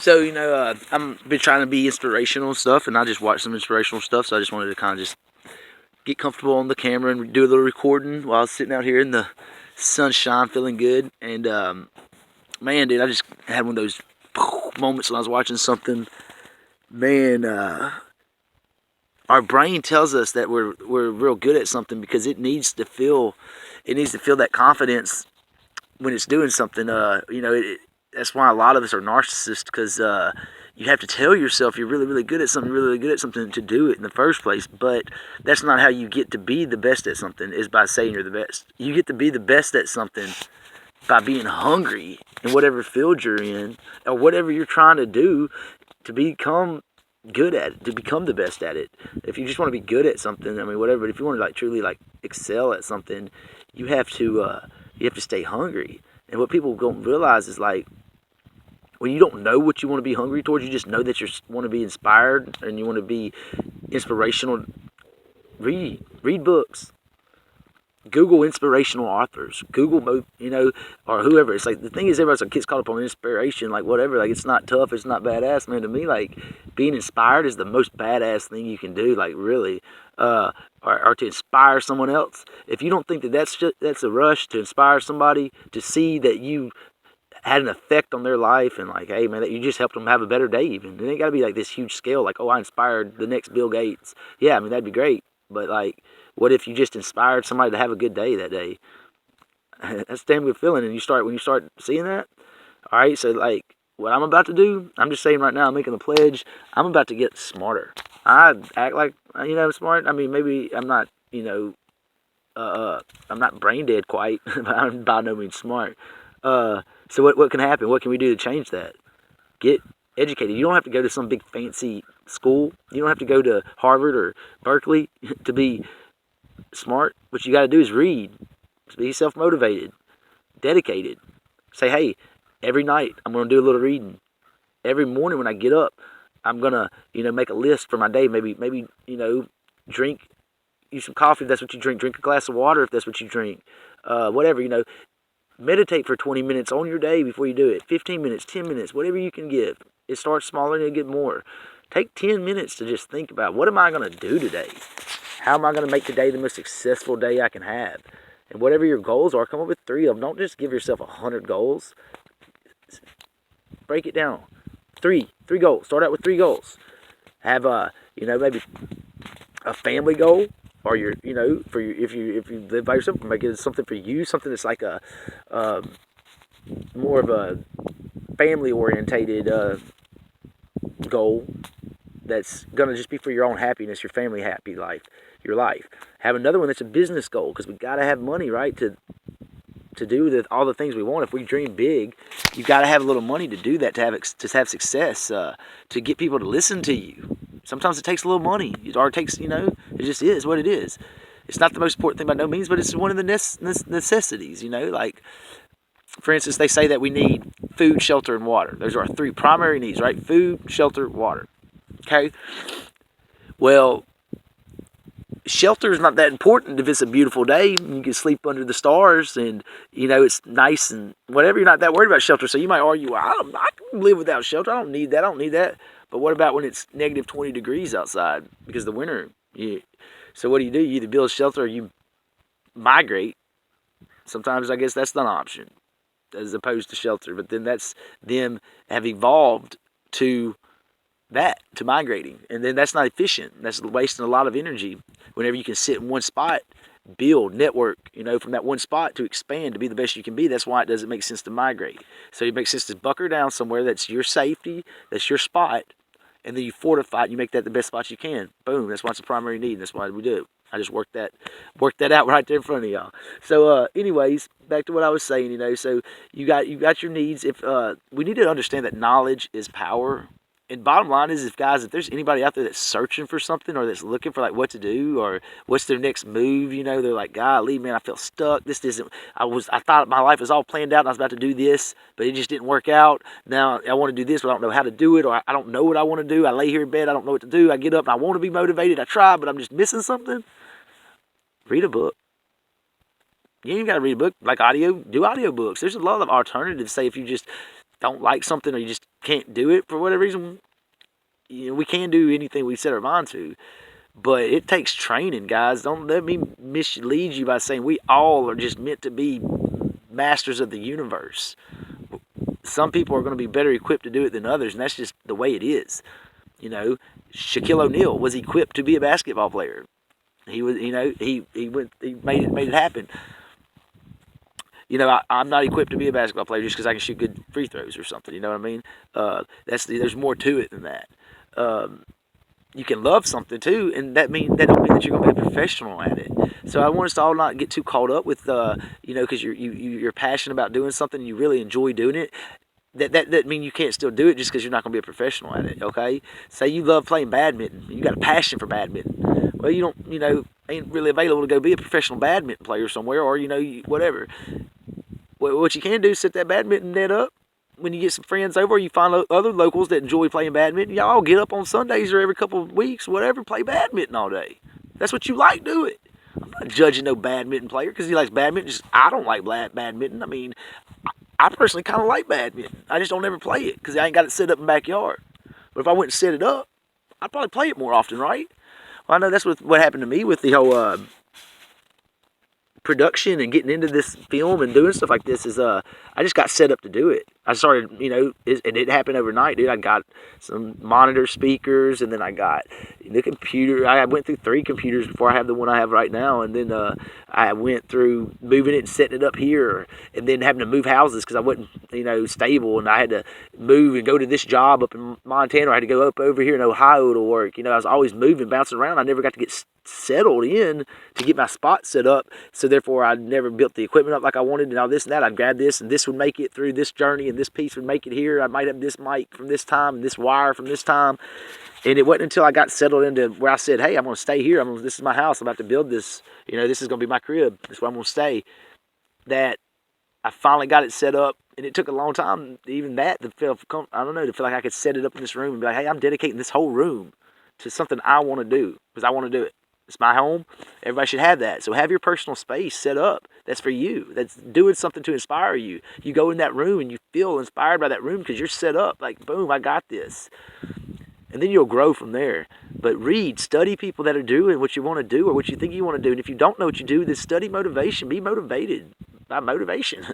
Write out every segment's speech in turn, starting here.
So, I'm been trying to be inspirational and stuff, and I just watched some inspirational stuff, so I just wanted to kind of just get comfortable on the camera and do a little recording while I was sitting out here in the sunshine feeling good. And, man, dude, I just had one of those moments when I was watching something. Man, our brain tells us that we're real good at something because it needs to feel that confidence when it's doing something. That's why a lot of us are narcissists, because you have to tell yourself you're really, really good at something, really, really good at something to do it in the first place. But that's not how you get to be the best at something, is by saying you're the best. You get to be the best at something by being hungry in whatever field you're in, or whatever you're trying to do to become good at it, to become the best at it. If you just want to be good at something, I mean, whatever. But if you want to truly excel at something, you have to stay hungry. And what people don't realize is, when you don't know what you want to be hungry towards, you just know that you want to be inspired and you want to be inspirational. Read books. Google inspirational authors. Google, or whoever. It's the thing is, everybody's gets caught up on inspiration, whatever. It's not tough. It's not badass, man. To me, being inspired is the most badass thing you can do. Really, or to inspire someone else. If you don't think that's a rush to inspire somebody to see that you had an effect on their life, and hey, man, that you just helped them have a better day. Even it ain't got to be this huge scale. Oh, I inspired the next Bill Gates. Yeah, I mean, that'd be great. But what if you just inspired somebody to have a good day that day? That's a damn good feeling. And when you start seeing that, all right. So what I'm about to do, I'm just saying right now, I'm making a pledge. I'm about to get smarter. I act like I'm smart. I mean, maybe I'm not. I'm not brain dead quite, but I'm by no means smart. So what can happen? What can we do to change that? Get educated. You don't have to go to some big fancy school. You don't have to go to Harvard or Berkeley to be smart. What you got to do is read. Be self-motivated, dedicated. Say, hey, every night I'm going to do a little reading. Every morning when I get up, I'm going to, make a list for my day. Maybe, drink some coffee if that's what you drink. Drink a glass of water if that's what you drink. Whatever. Meditate for 20 minutes on your day before you do it. 15 minutes, 10 minutes, whatever you can give. It starts smaller and it'll get more. Take 10 minutes to just think about, what am I going to do today? How am I going to make today the most successful day I can have? And whatever your goals are, come up with 3 of them. Don't just give yourself 100 goals. Break it down. 3 goals. Start out with 3 goals. Have maybe a family goal, or if you live by yourself, make it something for you, something that's more of a family orientated goal that's gonna just be for your own happiness, your family happy life, your life. Have another one that's a business goal, because we gotta have money, right, to do all the things we want. If we dream big, you got to have a little money to do that, to have success, to get people to listen to you. Sometimes it takes a little money, or it takes, it just is what it is. It's not the most important thing by no means, but it's one of the necessities, For instance, they say that we need food, shelter, and water. Those are our 3 primary needs, right? Food, shelter, water. Okay? Well, shelter is not that important if it's a beautiful day. You can sleep under the stars, and it's nice and whatever. You're not that worried about shelter. So you might argue, well, I can live without shelter. I don't need that. But what about when it's negative 20 degrees outside because of the winter? So what do? You either build shelter or you migrate. Sometimes I guess that's not an option as opposed to shelter. But then that's them have evolved to migrating, and then that's not efficient. That's wasting a lot of energy. Whenever you can sit in one spot, build, network, from that one spot to expand to be the best you can be. That's why it doesn't make sense to migrate. So it makes sense to bunker down somewhere that's your safety, that's your spot, and then you fortify it, and you make that the best spot you can. Boom, that's why it's a primary need, and that's why we do it. I just worked that out right there in front of y'all. So anyways, back to what I was saying, so you got your needs. If we need to understand that knowledge is power. And bottom line is, if there's anybody out there that's searching for something, or that's looking for what to do, or what's their next move, they're like, golly, man, I feel stuck. This isn't. I thought my life was all planned out, and I was about to do this, but it just didn't work out. Now I want to do this, but I don't know how to do it, or I don't know what I want to do. I lay here in bed, I don't know what to do. I get up and I want to be motivated. I try, but I'm just missing something. Read a book. You ain't got to read a book like audio. Do audio books. There's a lot of alternatives. Say if you just don't like something or you just can't do it for whatever reason, we can do anything we set our mind to. But it takes training, guys. Don't let me mislead you by saying we all are just meant to be masters of the universe. Some people are going to be better equipped to do it than others, and that's just the way it is. Shaquille O'Neal was equipped to be a basketball player. He was, he made it happen. I'm not equipped to be a basketball player just because I can shoot good free throws or something. You know what I mean? There's more to it than that. You can love something too, and that don't mean that you're going to be a professional at it. So I want us to all not get too caught up with, because you're passionate about doing something and you really enjoy doing it. That mean you can't still do it just because you're not going to be a professional at it. Okay? Say you love playing badminton, you got a passion for badminton. Well, you don't, ain't really available to go be a professional badminton player somewhere, or whatever. What you can do is set that badminton net up. When you get some friends over, or you find other locals that enjoy playing badminton, y'all get up on Sundays or every couple of weeks, whatever, play badminton all day. That's what you like, do it. I'm not judging no badminton player because he likes badminton. I don't like badminton. I mean, I personally kind of like badminton. I just don't ever play it because I ain't got it set up in the backyard. But if I went and set it up, I'd probably play it more often, right? Well, I know that's what happened to me with the whole production and getting into this film and doing stuff like this is I just got set up to do it. I started, and it happened overnight, dude. I got some monitor speakers, and then I got the computer. I went through 3 computers before I have the one I have right now, and then I went through moving it and setting it up here, and then having to move houses because I wasn't, stable, and I had to move and go to this job up in Montana, or I had to go up over here in Ohio to work. I was always moving, bouncing around. I never got to get settled in to get my spot set up, so therefore I never built the equipment up like I wanted and all this and that. I'd grab this and this would make it through this journey and this piece would make it here. I might have this mic from this time and this wire from this time, and it wasn't until I got settled into where I said, hey, I'm going to stay here. This is my house. I'm about to build this. This is going to be my crib. This is where I'm going to stay. That I finally got it set up, and it took a long time, even that, to feel like I could set it up in this room and be like, hey, I'm dedicating this whole room to something I want to do because I want to do it. It's my home. Everybody should have that. So have your personal space set up. That's for you. That's doing something to inspire you. You go in that room and you feel inspired by that room because you're set up. Like, boom, I got this. And then you'll grow from there. But study people that are doing what you want to do or what you think you want to do. And if you don't know what you do, then study motivation. Be motivated by motivation.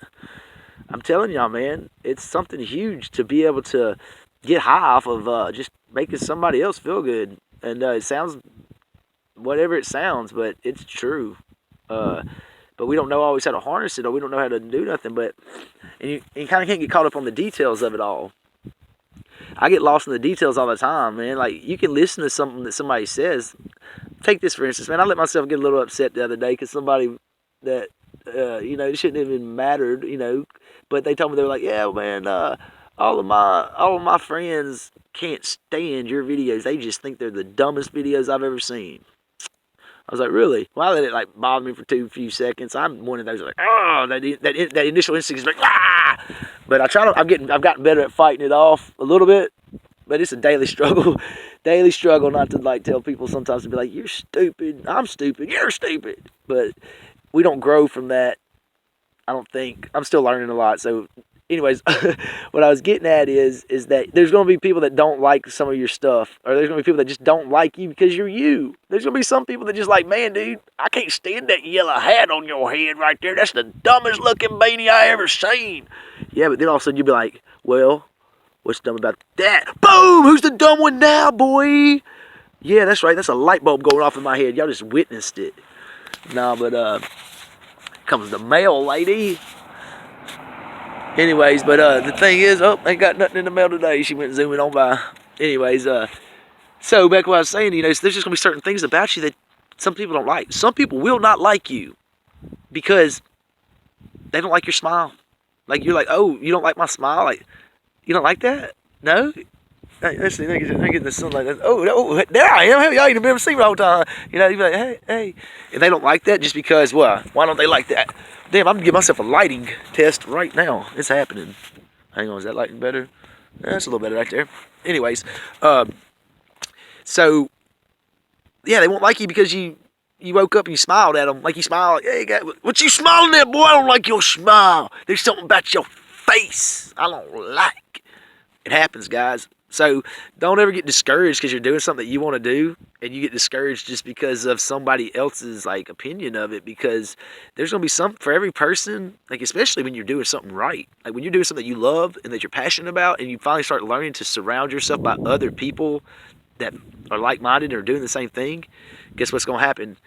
I'm telling y'all, man, it's something huge to be able to get high off of just making somebody else feel good. And it sounds whatever it sounds, but it's true. But we don't know always how to harness it, or we don't know how to do nothing. And you kind of can't get caught up on the details of it all. I get lost in the details all the time, man. Like, you can listen to something that somebody says. Take this for instance, man. I let myself get a little upset the other day because somebody that it shouldn't have even mattered, but they told me, they were like, yeah, man, all of my friends can't stand your videos. They just think they're the dumbest videos I've ever seen. I was like, really? Well, I let it bother me for few seconds. I'm one of those that initial instinct is like, ah! But I've gotten better at fighting it off a little bit. But it's a daily struggle, not to tell people sometimes to be like, you're stupid, I'm stupid, you're stupid. But we don't grow from that. I don't think. I'm still learning a lot. So anyways, what I was getting at is that there's going to be people that don't like some of your stuff, or there's going to be people that just don't like you because you're you. There's going to be some people that just like, man, dude, I can't stand that yellow hat on your head right there. That's the dumbest looking beanie I ever seen. Yeah, but then all of a sudden you'll be like, well, what's dumb about that? Boom! Who's the dumb one now, boy? Yeah, that's right. That's a light bulb going off in my head. Y'all just witnessed it. Nah, but comes the mail lady. Anyways, but the thing is, ain't got nothing in the mail today. She went zooming on by. Anyways, so back to what I was saying, so there's just gonna be certain things about you that some people don't like. Some people will not like you because they don't like your smile. Like, you're like, oh, you don't like my smile? Like, you don't like that? No? Let's see, they get in the sunlight. Oh, there I am. Hey, y'all ain't never seen me the whole time. You'd be like, hey. And they don't like that just because, well, why don't they like that? Damn, I'm going to give myself a lighting test right now. It's happening. Hang on, is that lighting better? That's a little better right there. Anyways, so, yeah, they won't like you because you woke up and you smiled at them. Like, you smile, like, hey, what you smiling at, boy? I don't like your smile. There's something about your face. I don't like. It happens, guys. So don't ever get discouraged because you're doing something that you want to do, and you get discouraged just because of somebody else's like opinion of it. Because there's gonna be some for every person, like especially when you're doing something right, like when you're doing something you love and that you're passionate about, and you finally start learning to surround yourself by other people that are like-minded or doing the same thing. Guess what's gonna happen?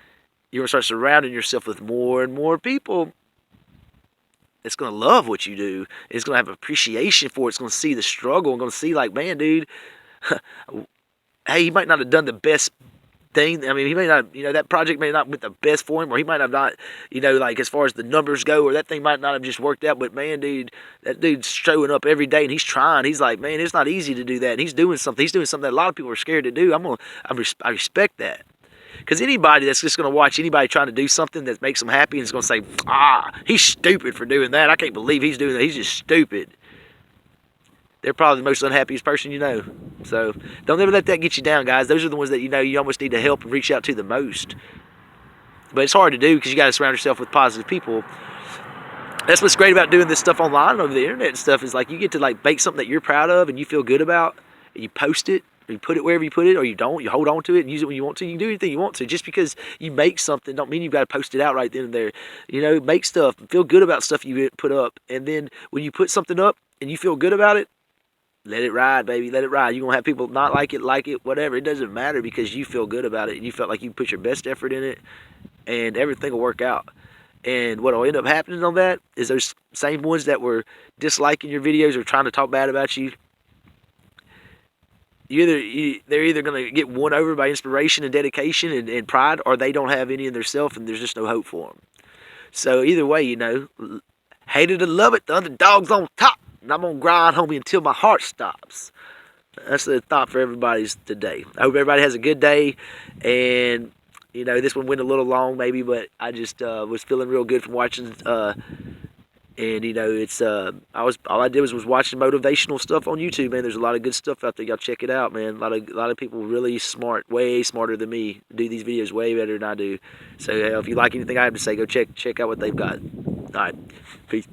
You're gonna start surrounding yourself with more and more people that's gonna love what you do. It's gonna have appreciation for it. It's gonna see the struggle and gonna see like, man, dude, hey, he might not have done the best thing. I mean, he may not, that project may not have been the best for him, or he might have not, like as far as the numbers go, or that thing might not have just worked out. But man, dude, that dude's showing up every day and he's trying. He's like, man, it's not easy to do that. And he's doing something. He's doing something that a lot of people are scared to do. I respect that. Because anybody that's just going to watch anybody trying to do something that makes them happy and is going to say, he's stupid for doing that. I can't believe he's doing that. He's just stupid. They're probably the most unhappiest person you know. So don't ever let that get you down, guys. Those are the ones that you almost need to help and reach out to the most. But it's hard to do because you got to surround yourself with positive people. That's what's great about doing this stuff online over the internet and stuff is like you get to like make something that you're proud of and you feel good about, and you post it. You put it wherever you put it, or you don't. You hold on to it and use it when you want to. You can do anything you want to. Just because you make something don't mean you've got to post it out right then and there. Make stuff. Feel good about stuff you put up. And then when you put something up and you feel good about it, let it ride, baby. Let it ride. You're going to have people not like it, whatever. It doesn't matter because you feel good about it and you felt like you put your best effort in it and everything will work out. And what will end up happening on that is those same ones that were disliking your videos or trying to talk bad about you, they're either going to get won over by inspiration and dedication and pride, or they don't have any in themselves and there's just no hope for them. So either way, hate it or love it, the underdog's on top. And I'm going to grind, homie, until my heart stops. That's the thought for everybody's today. I hope everybody has a good day. And, this one went a little long maybe, but I just was feeling real good from watching and it's all I did was watching motivational stuff on YouTube, man. There's a lot of good stuff out there. Y'all check it out, man. A lot of people really smart, way smarter than me, do these videos way better than I do. So if you like anything I have to say, go check out what they've got. All right, peace.